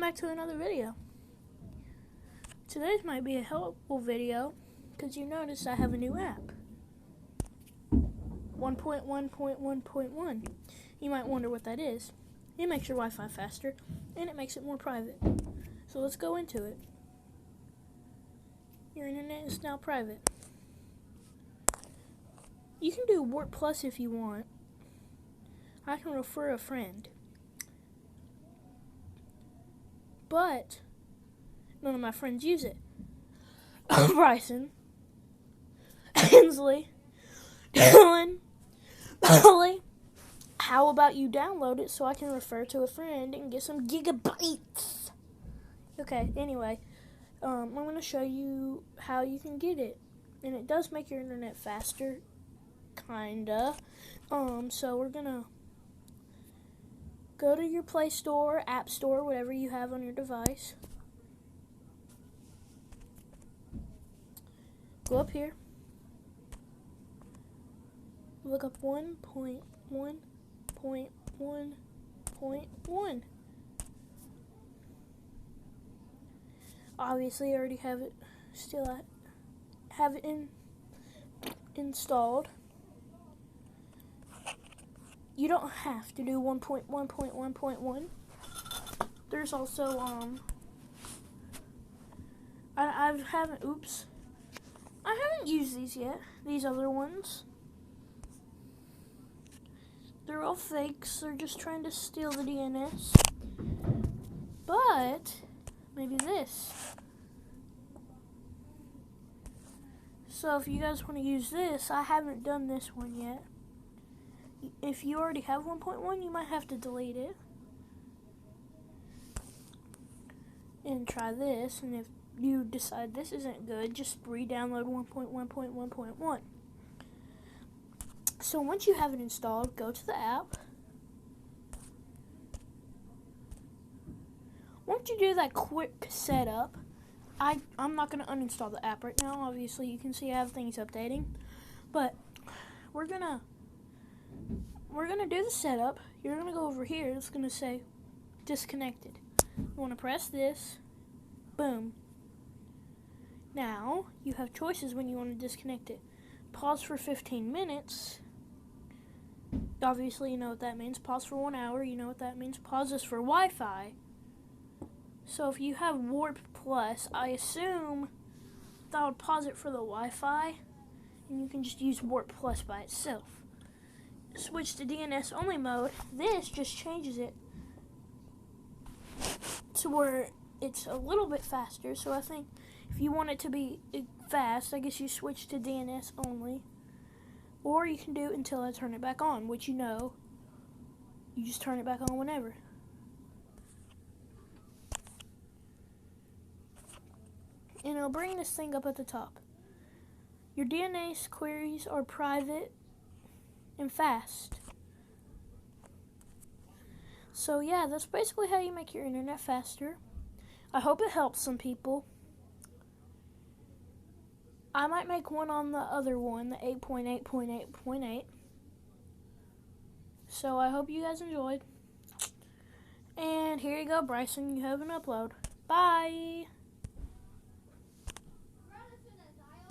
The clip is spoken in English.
back to another video. Today's might be a helpful video because you notice I have a new app. 1.1.1.1. You might wonder what that is. It makes your Wi-Fi faster and it makes it more private. So let's go into it. Your internet is now private. You can do Warp Plus if you want. I can refer a friend. But none of my friends use it. Bryson, Hensley, Dylan, Molly. How about you download it so I can refer to a friend and get some gigabytes? Okay, anyway, I'm going to show you how you can get it. And it does make your internet faster, kinda. So we're going to go to your Play Store, App Store, whatever you have on your device. Go up here. Look up 1.1.1.1. Obviously, I already have it. Have it installed. You don't have to do 1.1.1.1. There's also I haven't used these yet. These other ones. They're all fakes. They're just trying to steal the DNS. But maybe this. So if you guys want to use this, I haven't done this one yet. If you already have 1.1, you might have to delete it and try this. And if you decide this isn't good, just re-download 1.1.1.1. So once you have it installed, go to the app. Once you do that quick setup, I'm not going to uninstall the app right now. Obviously, you can see I have things updating, but we're gonna do the setup. You're gonna go over here. It's gonna say disconnected. You want to press this. Boom. Now you have choices when you want to disconnect it. Pause for 15 minutes. Obviously, you know what that means. Pause for 1 hour. You know what that means. Pause this for Wi-Fi. So if you have Warp Plus, I assume that would pause it for the Wi-Fi, and you can just use Warp Plus by itself. Switch to DNS only mode. This just changes it to where it's a little bit faster. So I think if you want it to be fast, I guess you switch to DNS only. Or you can do it until I turn it back on, which you just turn it back on whenever. And it'll bring this thing up at the top. Your DNS queries are private and fast. So yeah, that's basically how you make your internet faster. I hope it helps some people. I might make one on the other one, the 8.8.8.8. So I hope you guys enjoyed. And here you go, Bryson, you have an upload. Bye!